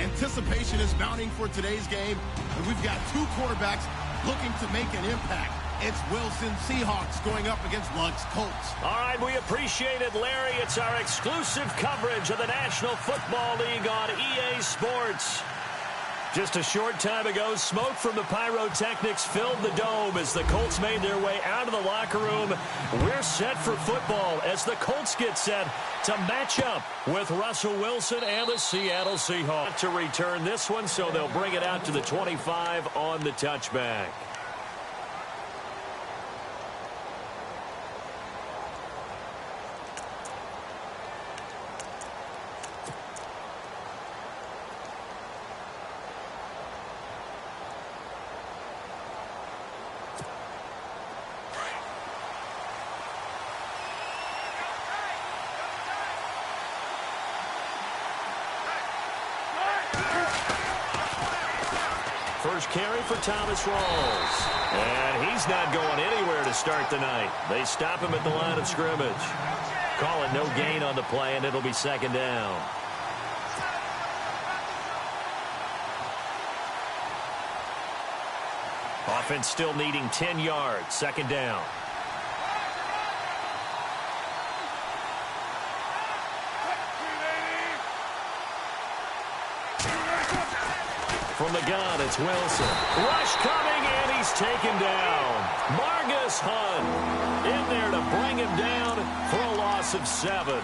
Anticipation is mounting for today's game, and we've got two quarterbacks looking to make an impact. It's Wilson Seahawks going up against Luggs Colts. All right, we appreciate it, Larry. It's our exclusive coverage of the National Football League on EA Sports. Just a short time ago, smoke from the pyrotechnics filled the dome as the Colts made their way out of the locker room. We're set for football as the Colts get set to match up with Russell Wilson and the Seattle Seahawks. To return this one, so they'll bring it out to the 25 on the touchback. First carry for Thomas Rawls. And he's not going anywhere to start the night. They stop him at the line of scrimmage. Call it no gain on the play, and it'll be second down. Offense still needing 10 yards. Second down. From the gun, it's Wilson. Rush coming, and he's taken down. Margus Hunt in there to bring him down for a loss of 7.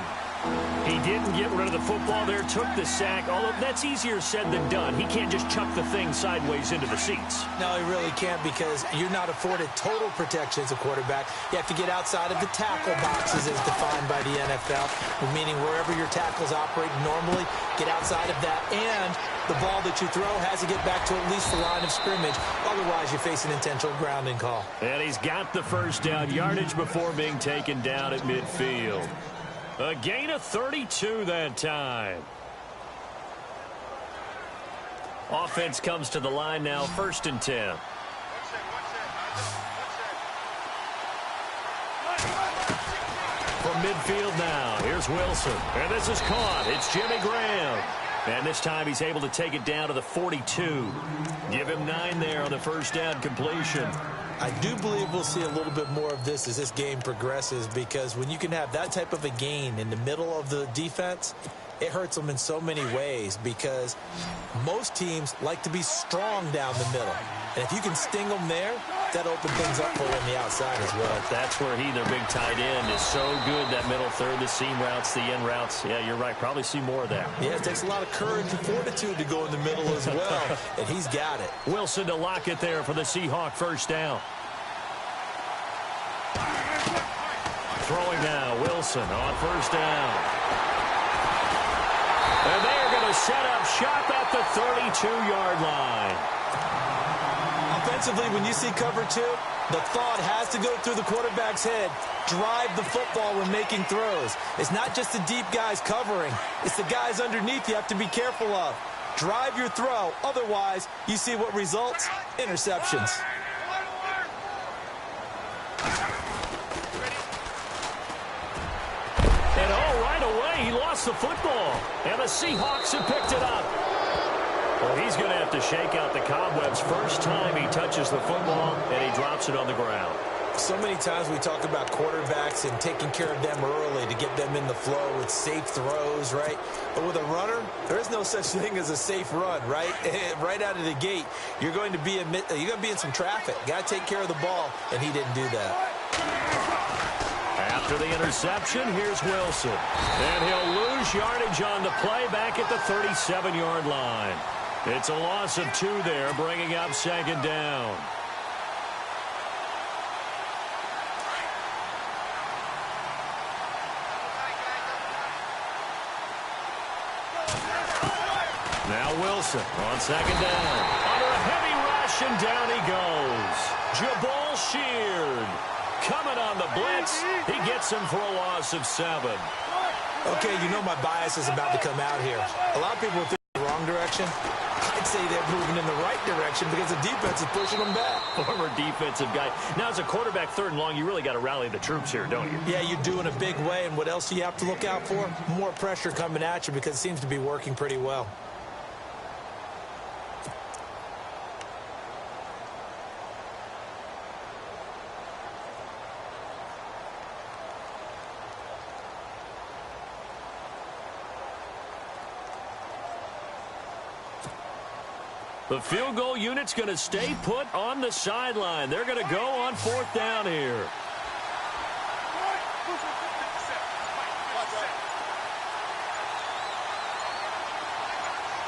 He didn't get rid of the football there, took the sack, although that's easier said than done. He can't just chuck the thing sideways into the seats. No, he really can't, because you're not afforded total protection as a quarterback. You have to get outside of the tackle boxes as defined by the NFL, meaning wherever your tackles operate normally, get outside of that, and the ball that you throw has to get back to at least the line of scrimmage. Otherwise, you face an intentional grounding call. And he's got the first down yardage before being taken down at midfield. A gain of 32 that time. Offense comes to the line now, 1st and 10. From midfield now, here's Wilson. And this is caught. It's Jimmy Graham. And this time he's able to take it down to the 42. Give him 9 there on the first down completion. I do believe we'll see a little bit more of this as this game progresses, because when you can have that type of a gain in the middle of the defense, it hurts them in so many ways, because most teams like to be strong down the middle. And if you can sting them there, that opens things up for them on the outside as well. That's where their big tight end, is so good, that middle third, the seam routes, the end routes. Yeah, you're right. Probably see more of that. Yeah, it takes a lot of courage and fortitude to go in the middle as well, and he's got it. Wilson to lock it there for the Seahawk first down. Throwing now, Wilson on first down. And they are going to set up shop at the 32-yard line. Offensively, when you see cover 2, the thought has to go through the quarterback's head. Drive the football when making throws. It's not just the deep guys covering. It's the guys underneath you have to be careful of. Drive your throw. Otherwise, you see what results? Interceptions. And right away, he lost the football. And the Seahawks have picked it up. Well, he's going to have to shake out the cobwebs first time he touches the football, and he drops it on the ground. So many times we talk about quarterbacks and taking care of them early to get them in the flow with safe throws, right? But with a runner, there is no such thing as a safe run, right? Right out of the gate, you're going to be in some traffic. Got to take care of the ball, and he didn't do that. After the interception, here's Wilson. And he'll lose yardage on the play back at the 37-yard line. It's a loss of 2 there, bringing up second down. Now Wilson on second down. Under a heavy rush, and down he goes. Jabal Sheard coming on the blitz. He gets him for a loss of 7. Okay, you know my bias is about to come out here. A lot of people think the wrong direction. I'd say they're moving in the right direction because the defense is pushing them back. Former defensive guy. Now, as a quarterback, 3rd and long, you really got to rally the troops here, don't you? Yeah, you do in a big way. And what else do you have to look out for? More pressure coming at you, because it seems to be working pretty well. The field goal unit's going to stay put on the sideline. They're going to go on 4th down here.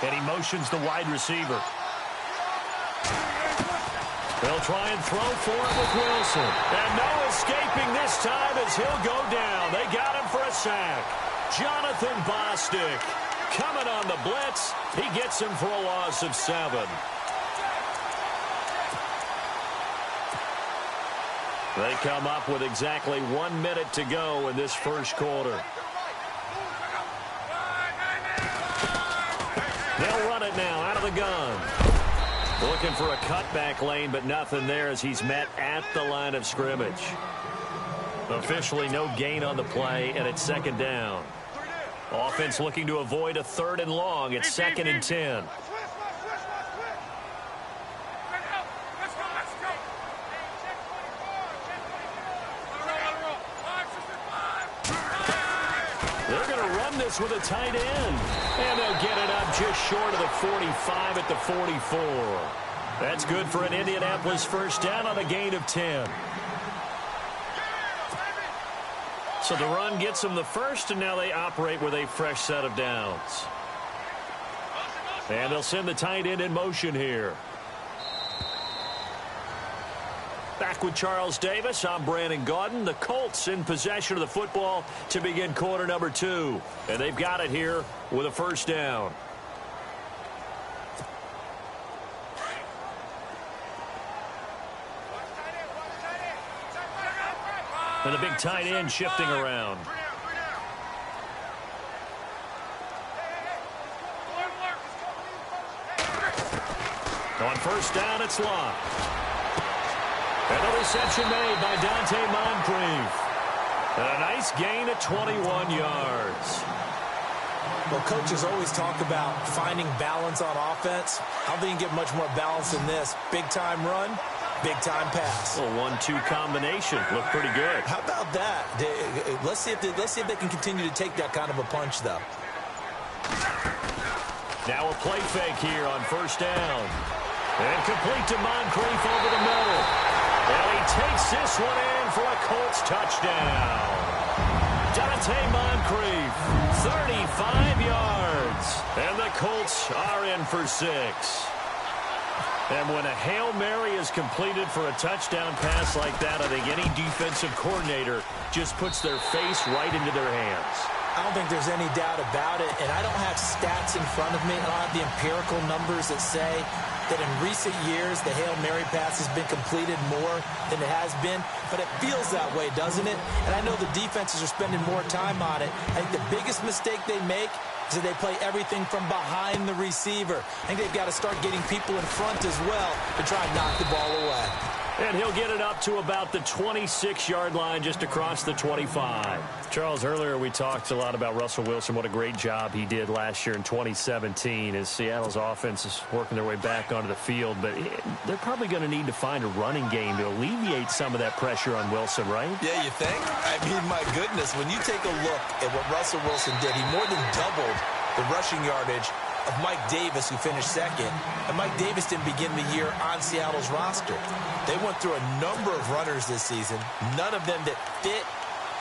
And he motions the wide receiver. They'll try and throw for it with Wilson. And no escaping this time as he'll go down. They got him for a sack. Jonathan Bostic coming on the blitz. He gets him for a loss of 7. They come up with exactly 1 minute to go in this first quarter. They'll run it now out of the gun. Looking for a cutback lane, but nothing there as he's met at the line of scrimmage. Officially no gain on the play, and it's 2nd down. Offense looking to avoid a 3rd and long. It's 2nd and 10. They're going to run this with a tight end. And they'll get it up just short of the 45 at the 44. That's good for an Indianapolis first down on a gain of 10. So the run gets them the first, and now they operate with a fresh set of downs. And they'll send the tight end in motion here. Back with Charles Davis, I'm Brandon Gaudin. The Colts in possession of the football to begin quarter number 2. And they've got it here with a first down. And the big tight end shifting around. On first down, it's locked. And a reception made by Dante Moncrief. And a nice gain of 21 yards. Well, coaches always talk about finding balance on offense. I don't think you can get much more balance than this. Big-time run, big-time pass. A 1-2 combination. Looked pretty good. How about that? Let's see if they can continue to take that kind of a punch, though. Now a play fake here on first down. And complete to Moncrief over the middle. And he takes this one in for a Colts touchdown. Dante Moncrief, 35 yards. And the Colts are in for 6. And when a Hail Mary is completed for a touchdown pass like that, I think any defensive coordinator just puts their face right into their hands. I don't think there's any doubt about it, and I don't have stats in front of me. I don't have the empirical numbers that say that in recent years the Hail Mary pass has been completed more than it has been, but it feels that way, doesn't it? And I know the defenses are spending more time on it. I think the biggest mistake they make is that they play everything from behind the receiver. I think they've got to start getting people in front as well to try and knock the ball away. And he'll get it up to about the 26-yard line, just across the 25. Charles, earlier we talked a lot about Russell Wilson, what a great job he did last year in 2017 as Seattle's offense is working their way back onto the field. But they're probably going to need to find a running game to alleviate some of that pressure on Wilson, right? Yeah, you think? I mean, my goodness, when you take a look at what Russell Wilson did, he more than doubled the rushing yardage of Mike Davis, who finished second. And Mike Davis didn't begin the year on Seattle's roster. They went through a number of runners this season, none of them that fit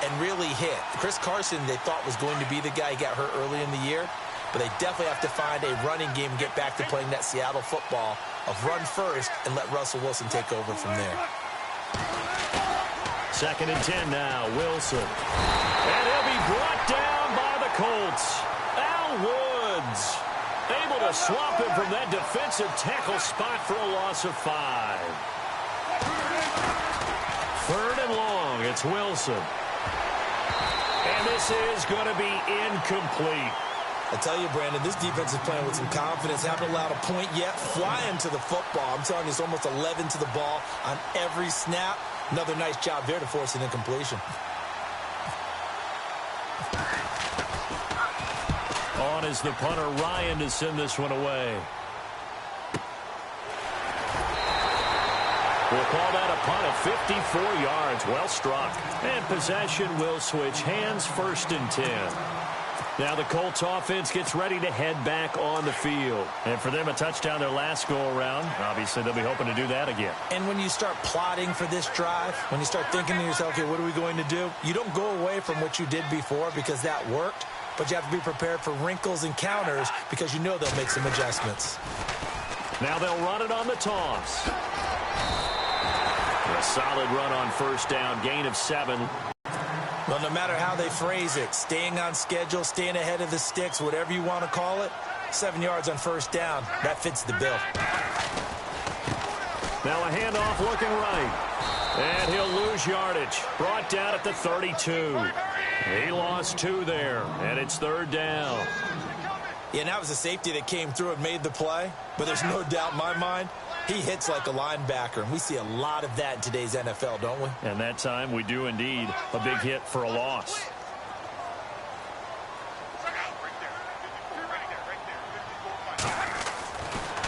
and really hit. Chris Carson, they thought, was going to be the guy. He got hurt early in the year. But they definitely have to find a running game and get back to playing that Seattle football of run first and let Russell Wilson take over from there. 2nd and 10 now, Wilson. And he'll be brought down by the Colts. Al Woods able to swap him from that defensive tackle spot for a loss of 5. 3rd and long, it's Wilson. And this is going to be incomplete. I tell you, Brandon, this defense is playing with some confidence. Haven't allowed a point yet. Flying to the football. I'm telling you, it's almost 11 to the ball on every snap. Another nice job there to force an incompletion. On is the punter, Ryan, to send this one away. We'll call that a punt of 54 yards. Well struck. And possession will switch hands, 1st and 10. Now the Colts offense gets ready to head back on the field. And for them, a touchdown their last go-around. Obviously, they'll be hoping to do that again. And when you start plotting for this drive, when you start thinking to yourself, okay, what are we going to do? You don't go away from what you did before because that worked, but you have to be prepared for wrinkles and counters because you know they'll make some adjustments. Now they'll run it on the toss. A solid run on first down, gain of 7. Well, no matter how they phrase it, staying on schedule, staying ahead of the sticks, whatever you want to call it, 7 yards on first down, that fits the bill. Now a handoff looking right. And he'll lose yardage. Brought down at the 32. He lost 2 there, and it's third down. Yeah, and that was a safety that came through and made the play, but there's no doubt in my mind, he hits like a linebacker, and we see a lot of that in today's NFL, don't we? And that time we do indeed. A big hit for a loss.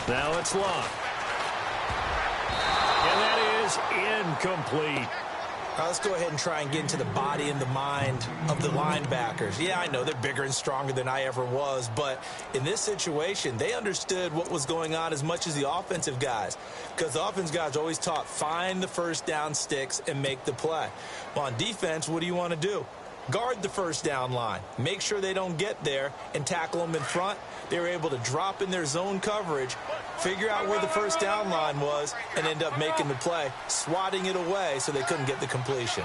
Now it's Locke. And that is incomplete. Let's go ahead and try and get into the body and the mind of the linebackers. Yeah, I know they're bigger and stronger than I ever was, but in this situation, they understood what was going on as much as the offensive guys, because the offensive guys always taught, find the first down sticks and make the play. Well, on defense, what do you want to do? Guard the first down line. Make sure they don't get there and tackle them in front. They were able to drop in their zone coverage, figure out where the first down line was, and end up making the play, swatting it away so they couldn't get the completion.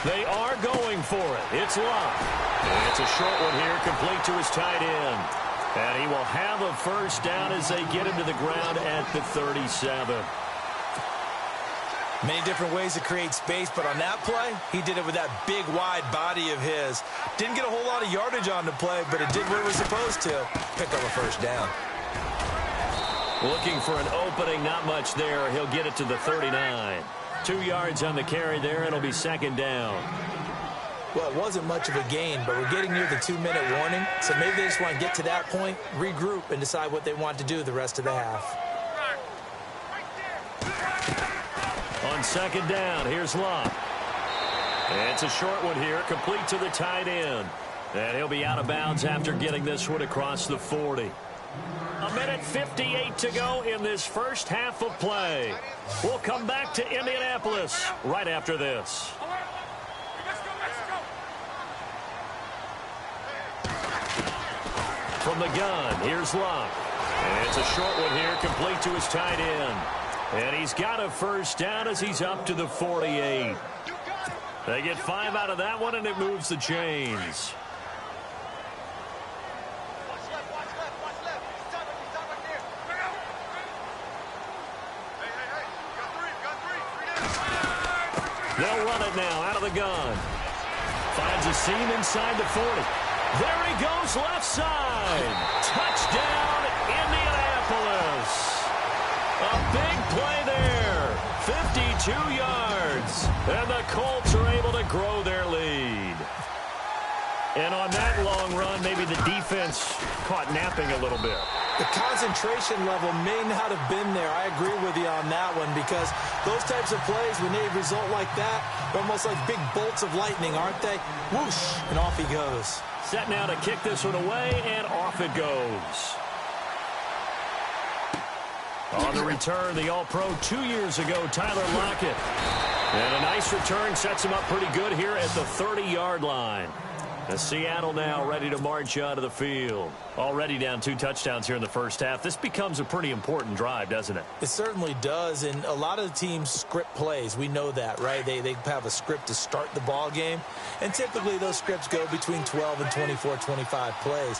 They are going for it. It's Locke. And it's a short one here, complete to his tight end. And he will have a first down as they get him to the ground at the 37. Many different ways to create space, but on that play, he did it with that big, wide body of his. Didn't get a whole lot of yardage on the play, but it did what it was supposed to. Pick up a first down. Looking for an opening, not much there. He'll get it to the 39. 2 yards on the carry there. It'll be second down. Well, it wasn't much of a gain, but we're getting near the 2-minute warning, so maybe they just want to get to that point, regroup, and decide what they want to do the rest of the half. On second down, here's Locke. And it's a short one here, complete to the tight end. And he'll be out of bounds after getting this one across the 40. 1:58 to go in this first half of play. We'll come back to Indianapolis right after this. From the gun, here's Locke. And it's a short one here, complete to his tight end. And he's got a first down as he's up to the 48. They get 5 out of that one, and it moves the chains. They'll run it now out of the gun. Finds a seam inside the 40. There he goes, left side. Touchdown, Indianapolis. A big play there. 52 yards. And the Colts are able to grow their lead. And on that long run, maybe the defense caught napping a little bit. The concentration level may not have been there. I agree with you on that one, because those types of plays, when they result like that, they're almost like big bolts of lightning, aren't they? Whoosh, and off he goes. Set now to kick this one away, and off it goes. On the return, the All-Pro 2 years ago, Tyler Lockett. And a nice return sets him up pretty good here at the 30-yard line. And Seattle now ready to march out of the field. Already down 2 touchdowns here in the first half. This becomes a pretty important drive, doesn't it? It certainly does, and a lot of the teams script plays. We know that, right? They have a script to start the ball game, and typically those scripts go between 12 and 24, 25 plays.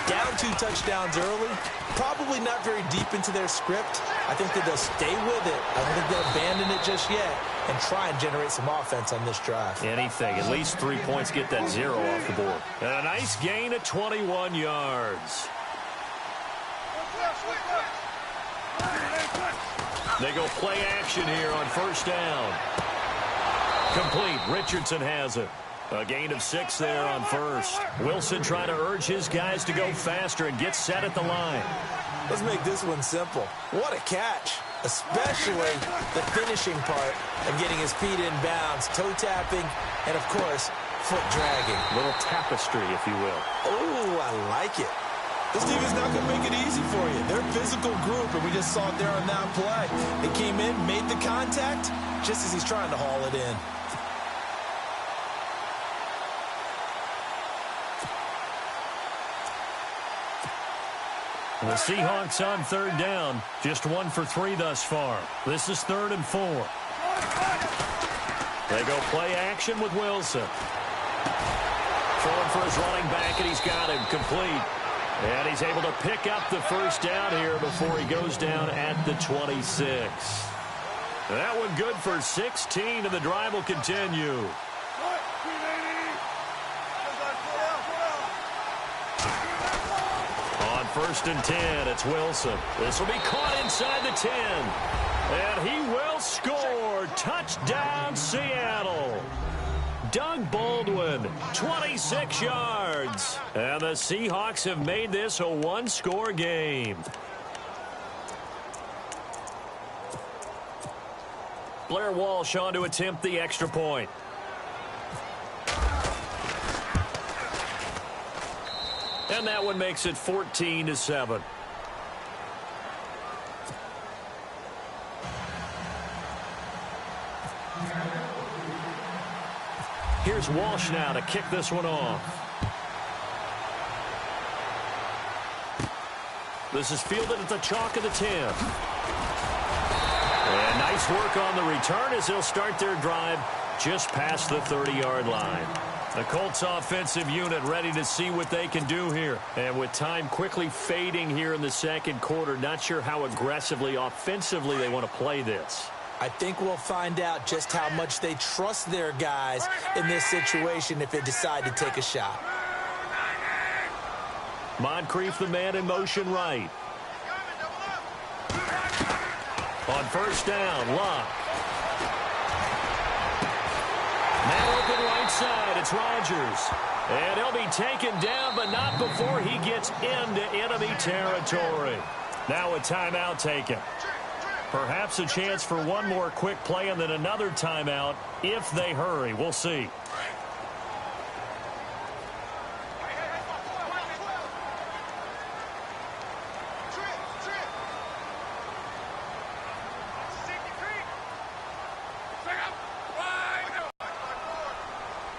Down 2 touchdowns early, probably not very deep into their script. I think that they'll stay with it. I don't think they'll abandon it just yet and try and generate some offense on this drive. Anything. At least 3 points, get that 0 off the board. And a nice gain of 21 yards. They go play action here on first down. Complete. Richardson has it. A gain of 6 there on first. Wilson trying to urge his guys to go faster and get set at the line. Let's make this one simple. What a catch. especially the finishing part of getting his feet in bounds, toe tapping, and, of course, foot dragging. A little tapestry, if you will. Oh, I like it. This team is not going to make it easy for you. They're a physical group, and we just saw it there on that play. They came in, made the contact, just as he's trying to haul it in. The Seahawks on third down. Just 1 for 3 thus far. This is 3rd and 4. They go play action with Wilson. Throwing for his running back, and he's got him complete. And he's able to pick up the first down here before he goes down at the 26. That one good for 16, and the drive will continue. On 1st and 10, it's Wilson. This will be caught inside the 10. And he will score. Touchdown, Seattle. Doug Baldwin, 26 yards. And the Seahawks have made this a one-score game. Blair Walsh on to attempt the extra point. And that one makes it 14-7. Here's Walsh now to kick this one off. This is fielded at the chalk of the 10. And nice work on the return as they'll start their drive just past the 30-yard line. The Colts offensive unit ready to see what they can do here. And with time quickly fading here in the second quarter, not sure how aggressively, offensively they want to play this. I think we'll find out just how much they trust their guys in this situation if they decide to take a shot. Moncrief, the man in motion right. On 1st down, Locke. Man open right side, it's Rodgers. And he'll be taken down, but not before he gets into enemy territory. Now a timeout taken. Perhaps a chance for one more quick play and then another timeout if they hurry. We'll see.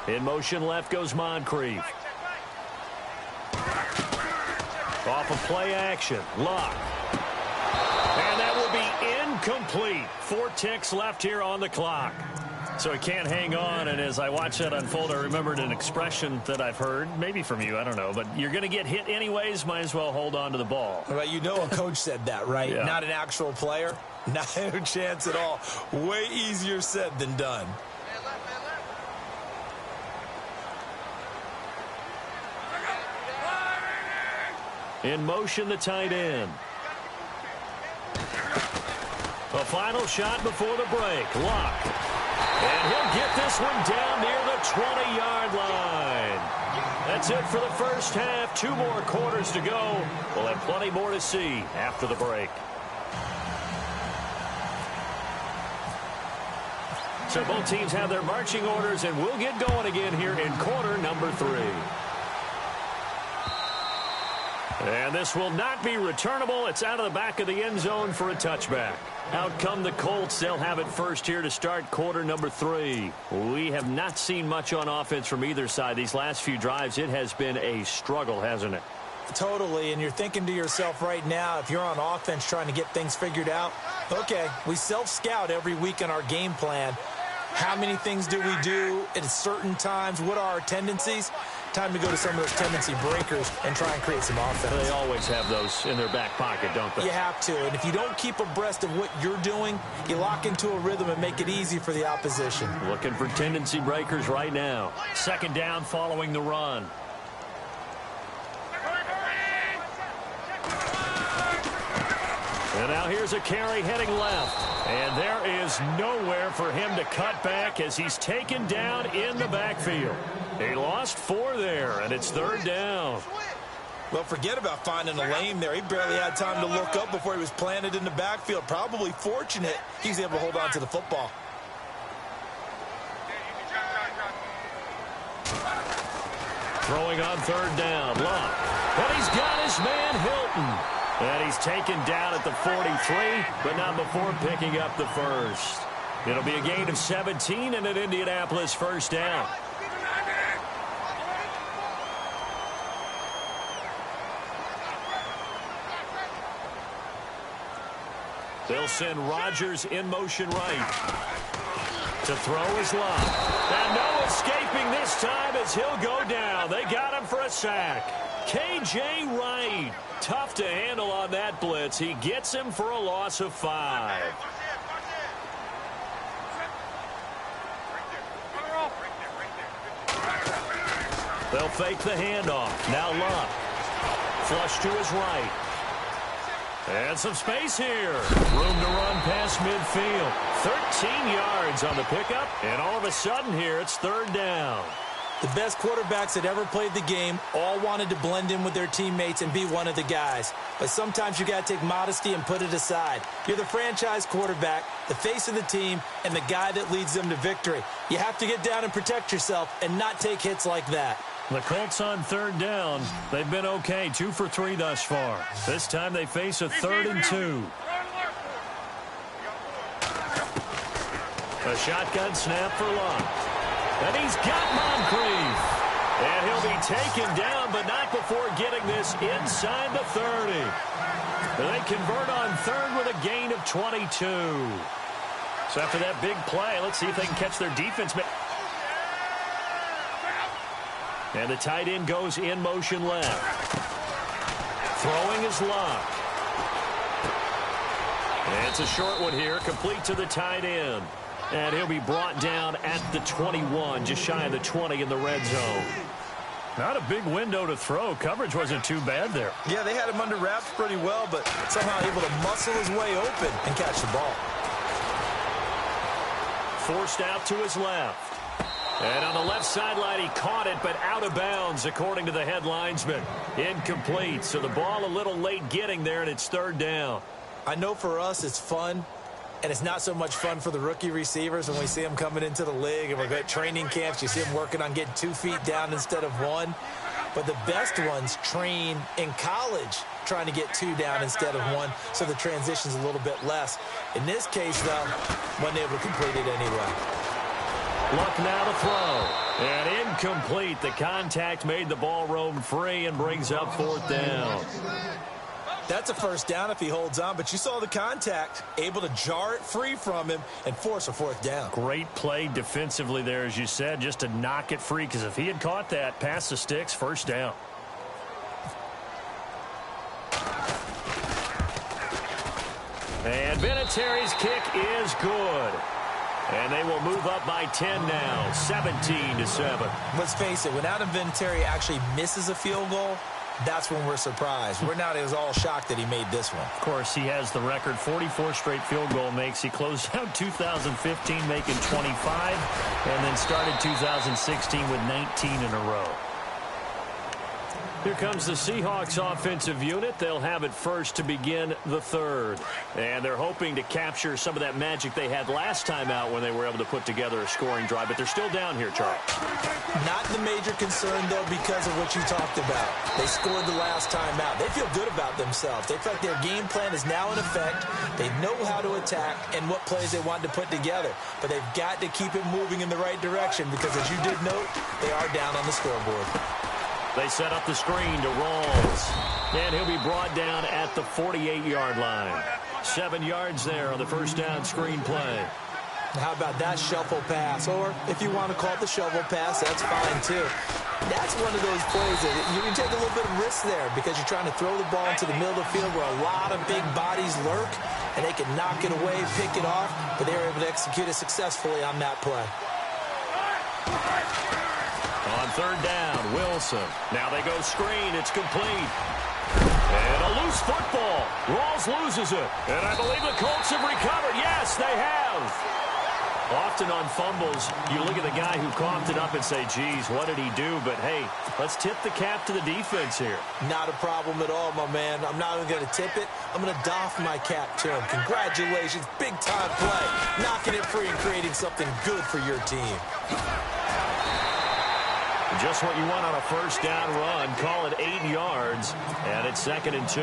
In motion left goes Moncrief. Off of play action. Locke. And that will be incomplete. 4 ticks left here on the clock. So he can't hang on, and as I watch that unfold, I remembered an expression that I've heard, maybe from you, I don't know, but you're going to get hit anyways, might as well hold on to the ball. Well, you know a coach said that, right? Yeah. Not an actual player. Not a chance at all. Way easier said than done. In motion, the tight end. A final shot before the break. Locke. And he'll get this one down near the 20-yard line. That's it for the first half. 2 more quarters to go. We'll have plenty more to see after the break. So both teams have their marching orders, and we'll get going again here in quarter number 3. And this will not be returnable. It's out of the back of the end zone for a touchback. Out come the Colts. They'll have it first here to start quarter number 3. We have not seen much on offense from either side. These last few drives, it has been a struggle, hasn't it? Totally, and you're thinking to yourself right now, if you're on offense trying to get things figured out, okay, we self-scout every week in our game plan. How many things do we do at certain times? What are our tendencies? Time to go to some of those tendency breakers and try and create some offense. They always have those in their back pocket, don't they? You have to, and if you don't keep abreast of what you're doing, you lock into a rhythm and make it easy for the opposition. Looking for tendency breakers right now. 2nd down following the run. And now here's a carry heading left. And there is nowhere for him to cut back as he's taken down in the backfield. He lost 4 there, and it's 3rd down. Well, forget about finding a lane there. He barely had time to look up before he was planted in the backfield. Probably fortunate he's able to hold on to the football. Throwing on third down, Luck. And he's got his man Hilton. And he's taken down at the 43, but not before picking up the first. It'll be a gain of 17 and an Indianapolis first down. They'll send Rodgers in motion right. To throw his Luck. And no escaping this time as he'll go down. They got him for a sack. K.J. Wright. Tough to handle on that blitz. He gets him for a loss of 5. They'll fake the handoff. Now Luck. Flush to his right. And some space here. Room to run past midfield. 13 yards on the pickup. And all of a sudden here, it's third down. The best quarterbacks that ever played the game all wanted to blend in with their teammates and be one of the guys. But sometimes you got to take modesty and put it aside. You're the franchise quarterback, the face of the team, and the guy that leads them to victory. You have to get down and protect yourself and not take hits like that. The Colts on third down. They've been okay, 2 for 3 thus far. This time they face a 3rd and 2. A shotgun snap for Luck. And he's got Moncrief. And he'll be taken down, but not before getting this inside the 30. They convert on third with a gain of 22. So after that big play, let's see if they can catch their defense. And the tight end goes in motion left. Throwing his Luck. And it's a short one here, complete to the tight end. And he'll be brought down at the 21, just shy of the 20 in the red zone. Not a big window to throw. Coverage wasn't too bad there. Yeah, they had him under wraps pretty well, but somehow able to muscle his way open and catch the ball. Forced out to his left. And on the left sideline, he caught it, but out of bounds, according to the head linesman. Incomplete, so the ball a little late getting there, and it's third down. I know for us it's fun, and it's not so much fun for the rookie receivers when we see them coming into the league, and we're at training camps. You see them working on getting 2 feet down instead of 1. But the best ones train in college trying to get 2 down instead of 1, so the transition's a little bit less. In this case, though, wasn't able to complete it anyway. Luck now to throw. And incomplete. The contact made the ball roam free and brings up 4th down. That's a first down if he holds on, but you saw the contact, able to jar it free from him and force a 4th down. Great play defensively there, as you said, just to knock it free, because if he had caught that, past the sticks, first down. And Vinatieri's kick is good. And they will move up by 10 now, 17-7. Let's face it, when Adam Vinatieri actually misses a field goal, that's when we're surprised. We're not as all shocked that he made this one. Of course, he has the record, 44 straight field goal makes. He closed out 2015 making 25, and then started 2016 with 19 in a row. Here comes the Seahawks offensive unit. They'll have it first to begin the third. And they're hoping to capture some of that magic they had last time out when they were able to put together a scoring drive. But they're still down here, Charles. Not the major concern, though, because of what you talked about. They scored the last time out. They feel good about themselves. They feel like their game plan is now in effect. They know how to attack and what plays they want to put together. But they've got to keep it moving in the right direction because, as you did note, they are down on the scoreboard. They set up the screen to Rawls. And he'll be brought down at the 48-yard line. 7 yards there on the first down screen play. How about that shuffle pass? Or if you want to call it the shovel pass, that's fine too. That's one of those plays that you can take a little bit of risk there because you're trying to throw the ball into the middle of the field where a lot of big bodies lurk, and they can knock it away, pick it off, but they were able to execute it successfully on that play. On third down, Wilson. Now they go screen. It's complete. And a loose football. Rawls loses it. And I believe the Colts have recovered. Yes, they have. Often on fumbles, you look at the guy who coughed it up and say, geez, what did he do? But, hey, let's tip the cap to the defense here. Not a problem at all, my man. I'm not even going to tip it. I'm going to doff my cap to him. Congratulations. Big-time play. Knocking it free and creating something good for your team. Just what you want on a first down run. Call it 8 yards, and it's 2nd and 2.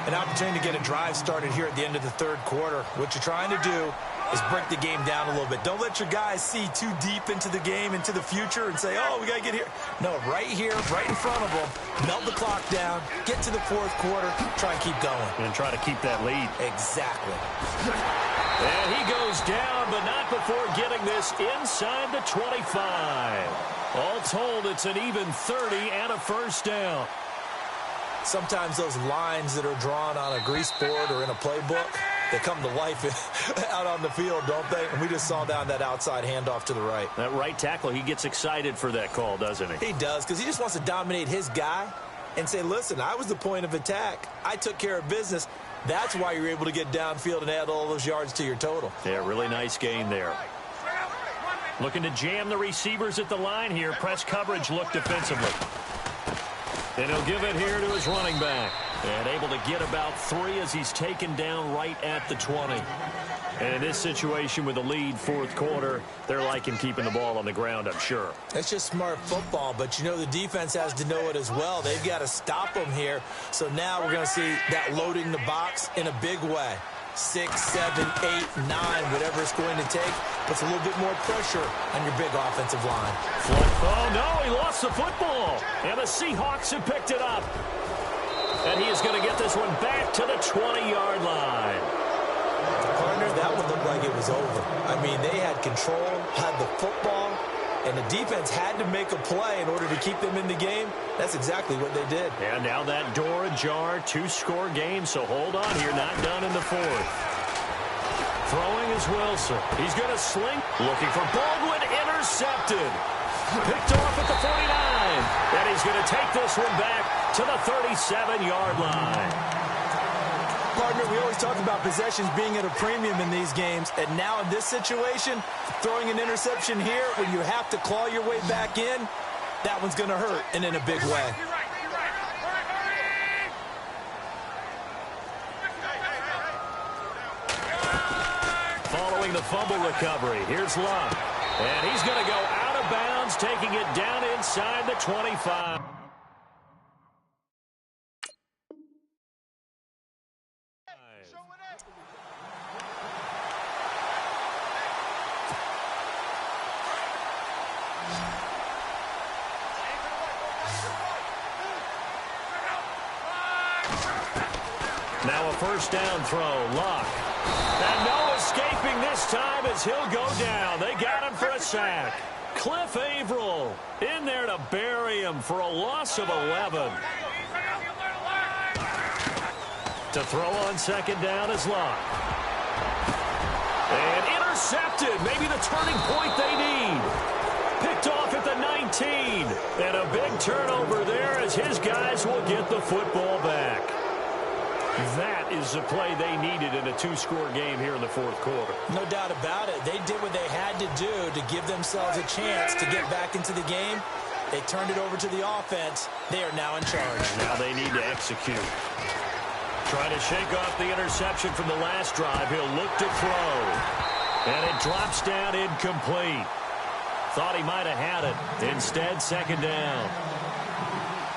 An opportunity to get a drive started here at the end of the third quarter. What you're trying to do is break the game down a little bit. Don't let your guys see too deep into the game, into the future, and say, oh, we got to get here. No, right here, right in front of them. Melt the clock down, get to the fourth quarter, try and keep going. And try to keep that lead. Exactly. And he goes down, but not before getting this inside the 25. All told, it's an even 30 and a first down. Sometimes those lines that are drawn on a grease board or in a playbook, they come to life out on the field, don't they? And we just saw down that outside handoff to the right. That right tackle, he gets excited for that call, doesn't he? He does, because he just wants to dominate his guy and say, listen, I was the point of attack. I took care of business. That's why you're able to get downfield and add all those yards to your total. Yeah, really nice gain there. Looking to jam the receivers at the line here. Press coverage look defensively. And he'll give it here to his running back. And able to get about 3 as he's taken down right at the 20. And in this situation with the lead, fourth quarter, they're liking keeping the ball on the ground, I'm sure. It's just smart football, but you know the defense has to know it as well. They've got to stop them here. So now we're going to see that loading the box in a big way. 6, 7, 8, 9, whatever it's going to take, puts a little bit more pressure on your big offensive line. Oh, no, he lost the football. And the Seahawks have picked it up. And he is going to get this one back to the 20-yard line. Partner, that one looked like it was over. I mean, they had control, had the football, and the defense had to make a play in order to keep them in the game. That's exactly what they did. And now that door ajar, 2-score game, so hold on here, not done in the fourth. Throwing is Wilson. He's going to sling. Looking for Baldwin, intercepted. Picked off at the 49. And he's going to take this one back to the 37-yard line. Partner, we always talk about possessions being at a premium in these games, and now in this situation, throwing an interception here when you have to claw your way back in, that one's going to hurt, and in a big way. Following the fumble recovery, here's Luck. And he's going to go out of bounds, taking it down inside the 25. Now a first down throw, Luck. And no escaping this time as he'll go down. They got him for a sack. Cliff Averill in there to bury him for a loss of 11. To throw on second down is Luck. And intercepted. Maybe the turning point they need. Picked off at the 19. And a big turnover there as his guys will get the football back. That is the play they needed in a 2-score game here in the fourth quarter. No doubt about it. They did what they had to do to give themselves a chance to get back into the game. They turned it over to the offense. They are now in charge. Now they need to execute. Trying to shake off the interception from the last drive. He'll look to throw. And it drops down incomplete. Thought he might have had it. Instead, second down.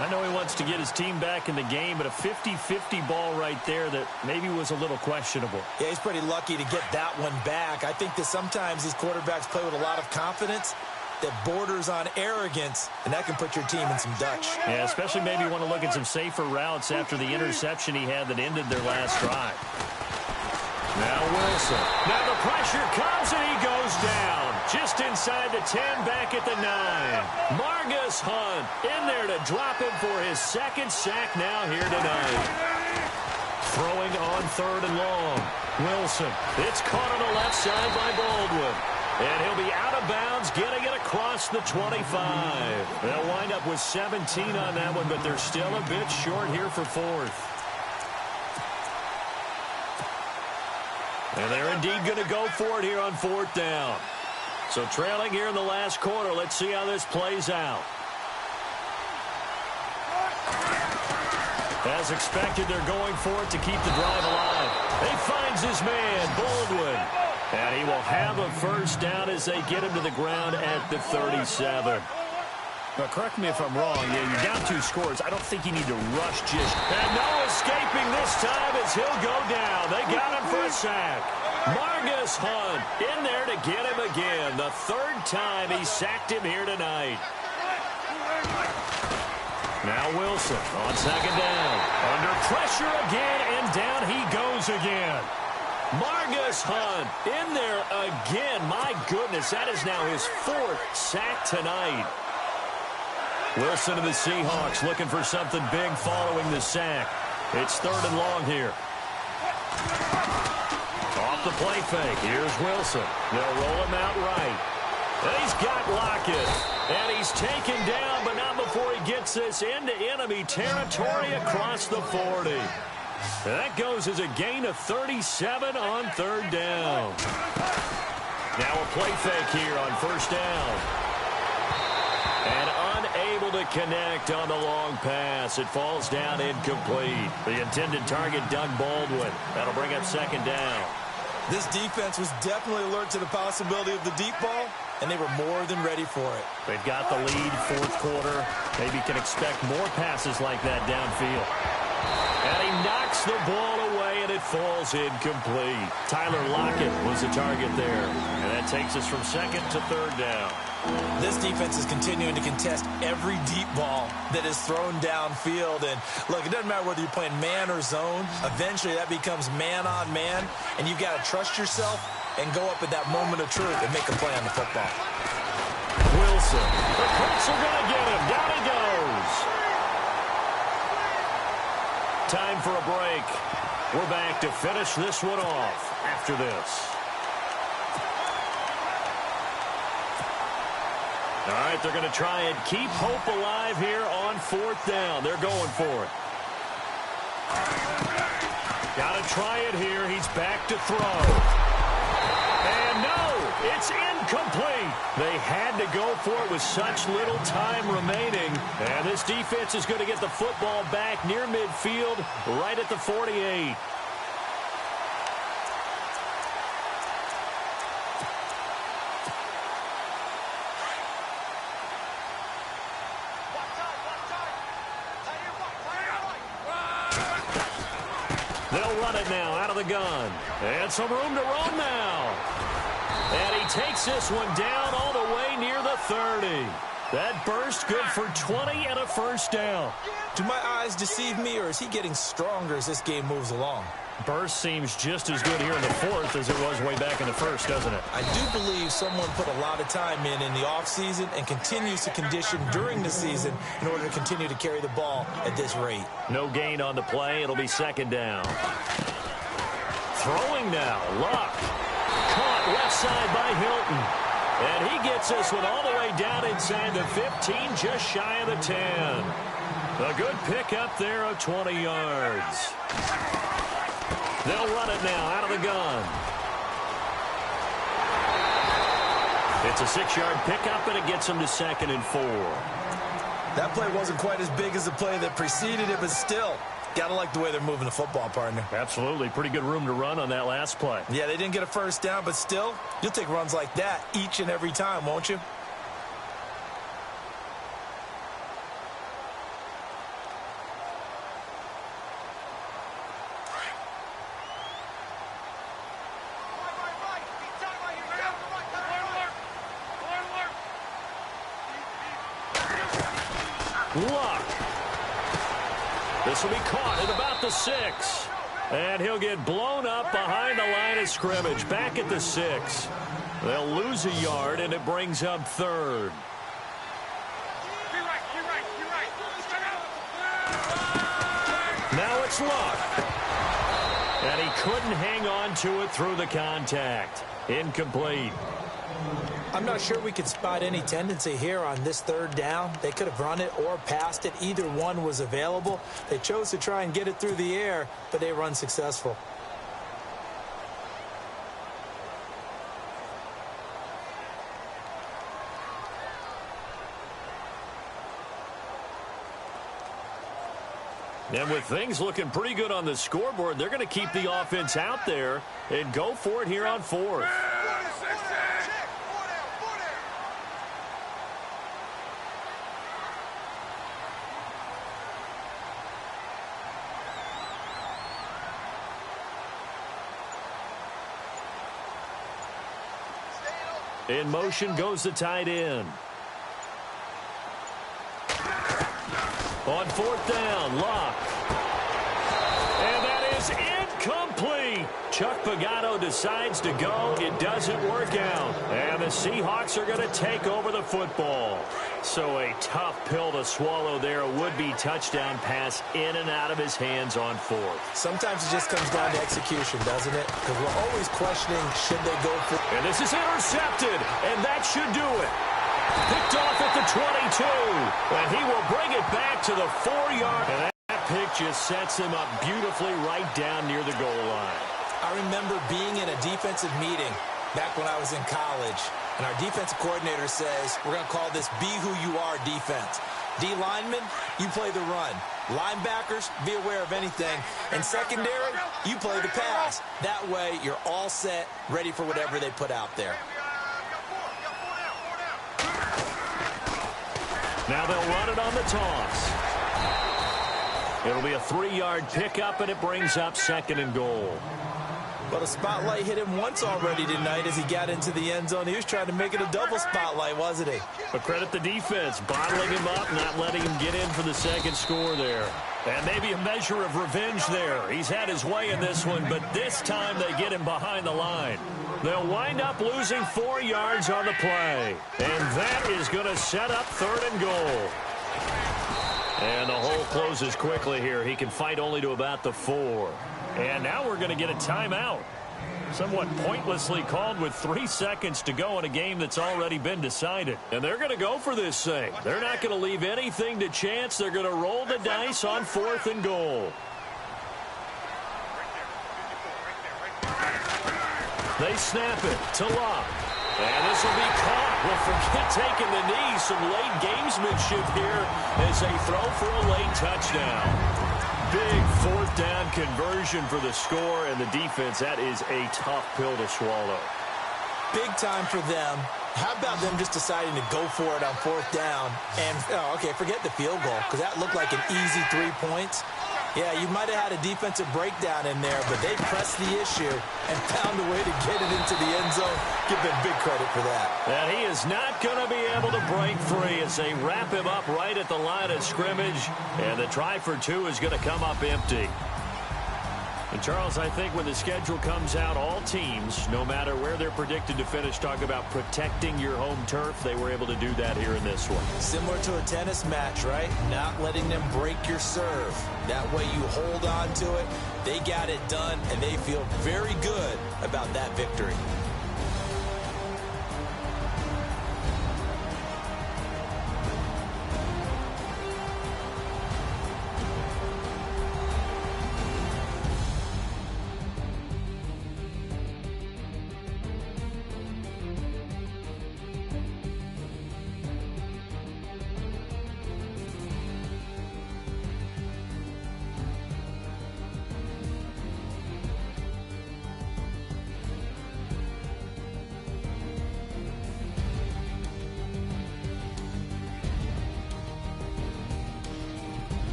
I know he wants to get his team back in the game, but a 50-50 ball right there that maybe was a little questionable. Yeah, he's pretty lucky to get that one back. I think that sometimes these quarterbacks play with a lot of confidence that borders on arrogance, and that can put your team in some Dutch. Yeah, especially maybe you want to look at some safer routes after the interception he had that ended their last drive. Now Wilson. Now the pressure comes, and he goes down. Just inside the 10, back at the 9. Margus Hunt in there to drop him for his second sack now here tonight. Throwing on third and long. Wilson. It's caught on the left side by Baldwin. And he'll be out of bounds, getting it across the 25. They'll wind up with 17 on that one, but they're still a bit short here for fourth. And they're indeed going to go for it here on 4th down. So trailing here in the last quarter. Let's see how this plays out. As expected, they're going for it to keep the drive alive. He finds his man, Baldwin. And he will have a first down as they get him to the ground at the 37. Now, correct me if I'm wrong. Yeah, you're down 2 scores. I don't think you need to rush just. And no escaping this time as he'll go down. They got him for a sack. Margus Hunt in there to get him again. The 3rd time he sacked him here tonight. Now Wilson on 2nd down. Under pressure again, and down he goes again. Margus Hunt in there again. My goodness, that is now his 4th sack tonight. Wilson and the Seahawks looking for something big following the sack. It's 3rd and long here. Off the play fake. Here's Wilson. They'll roll him out right. And he's got Lockett. And he's taken down, but not before he gets this into enemy territory across the 40. And that goes as a gain of 37 on 3rd down. Now a play fake here on 1st down. And unable to connect on the long pass. It falls down incomplete. The intended target, Doug Baldwin. That'll bring up 2nd down. This defense was definitely alert to the possibility of the deep ball, and they were more than ready for it. They've got the lead, 4th quarter. Maybe can expect more passes like that downfield. And he knocks the ball away, and it falls incomplete. Tyler Lockett was the target there. And that takes us from 2nd to 3rd down. This defense is continuing to contest every deep ball that is thrown downfield. And, look, it doesn't matter whether you're playing man or zone. Eventually, that becomes man-on-man, and you've got to trust yourself and go up at that moment of truth and make a play on the football. Wilson. The Colts are going to get him. Down he goes. Time for a break. We're back to finish this one off after this. All right, they're going to try and keep hope alive here on 4th down. They're going for it. Got to try it here. He's back to throw. And no, it's incomplete. They had to go for it with such little time remaining. And this defense is going to get the football back near midfield, right at the 48. They'll run it now out of the gun. And some room to roam now. And he takes this one down all the way near the 30. That burst good for 20 and a first down. Do my eyes deceive me, or is he getting stronger as this game moves along? Burst seems just as good here in the 4th as it was way back in the 1st, doesn't it? I do believe someone put a lot of time in the offseason and continues to condition during the season in order to continue to carry the ball at this rate. No gain on the play. It'll be 2nd down. Throwing now. Luck. Caught left side by Hilton. And he gets this one all the way down inside the 15, just shy of the 10. A good pickup there of 20 yards. They'll run it now out of the gun. It's a 6-yard pickup, and it gets them to 2nd and 4. That play wasn't quite as big as the play that preceded it, but still, got to like the way they're moving the football, partner. Absolutely. Pretty good room to run on that last play. Yeah, they didn't get a first down, but still, you'll take runs like that each and every time, won't you? Luck. This will be caught at about the 6. And he'll get blown up behind the line of scrimmage. Back at the 6. They'll lose a yard, and it brings up 3rd. Now it's Luck. And he couldn't hang on to it through the contact. Incomplete. I'm not sure we could spot any tendency here on this 3rd down. They could have run it or passed it. Either one was available. They chose to try and get it through the air, but they were unsuccessful. And with things looking pretty good on the scoreboard, they're going to keep the offense out there and go for it here on fourth. In motion goes the tight end. On fourth down, Locke. And that is incomplete. Chuck Pagano decides to go. It doesn't work out. And the Seahawks are going to take over the football. So a tough pill to swallow there. A would-be touchdown pass in and out of his hands on fourth. Sometimes it just comes down to execution, doesn't it? Because we're always questioning, should they go for... And this is intercepted, and that should do it. Picked off at the 22, and he will bring it back to the 4-yard. And that pick just sets him up beautifully right down near the goal line. I remember being in a defensive meeting back when I was in college, and our defensive coordinator says, we're going to call this be who you are defense. D linemen, you play the run. Linebackers, be aware of anything. And secondary, you play the pass. That way, you're all set, ready for whatever they put out there. Now they'll run it on the toss. It'll be a 3-yard pickup, and it brings up 2nd and goal. But a spotlight hit him once already tonight as he got into the end zone. He was trying to make it a double spotlight, wasn't he? But credit the defense, bottling him up, not letting him get in for the 2nd score there. And maybe a measure of revenge there. He's had his way in this one, but this time they get him behind the line. They'll wind up losing 4 yards on the play. And that is going to set up 3rd and goal. And the hole closes quickly here. He can fight only to about the 4. And now we're going to get a timeout. Somewhat pointlessly called with 3 seconds to go in a game that's already been decided. And they're going to go for this thing. They're not going to leave anything to chance. They're going to roll the dice on 4th and goal. They snap it to Locke. And this will be caught. Well, forget taking the knee. Some late gamesmanship here as they throw for a late touchdown. Big 4th down conversion for the score, and the defense, that is a tough pill to swallow. Big time for them. How about them just deciding to go for it on 4th down? And, okay, forget the field goal, because that looked like an easy 3 points. Yeah, you might have had a defensive breakdown in there, but they pressed the issue and found a way to get it into the end zone. Give them big credit for that. And he is not going to be able to break free as they wrap him up right at the line of scrimmage. And the try for 2 is going to come up empty. And, Charles, I think when the schedule comes out, all teams, no matter where they're predicted to finish, talk about protecting your home turf. They were able to do that here in this one. Similar to a tennis match, right? Not letting them break your serve. That way you hold on to it. They got it done, and they feel very good about that victory.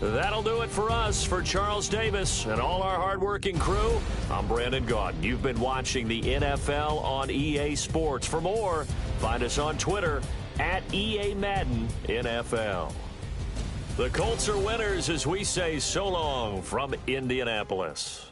That'll do it for us. For Charles Davis and all our hardworking crew, I'm Brandon Gaudin. You've been watching the NFL on EA Sports. For more, find us on Twitter at EA Madden NFL. The Colts are winners as we say so long from Indianapolis.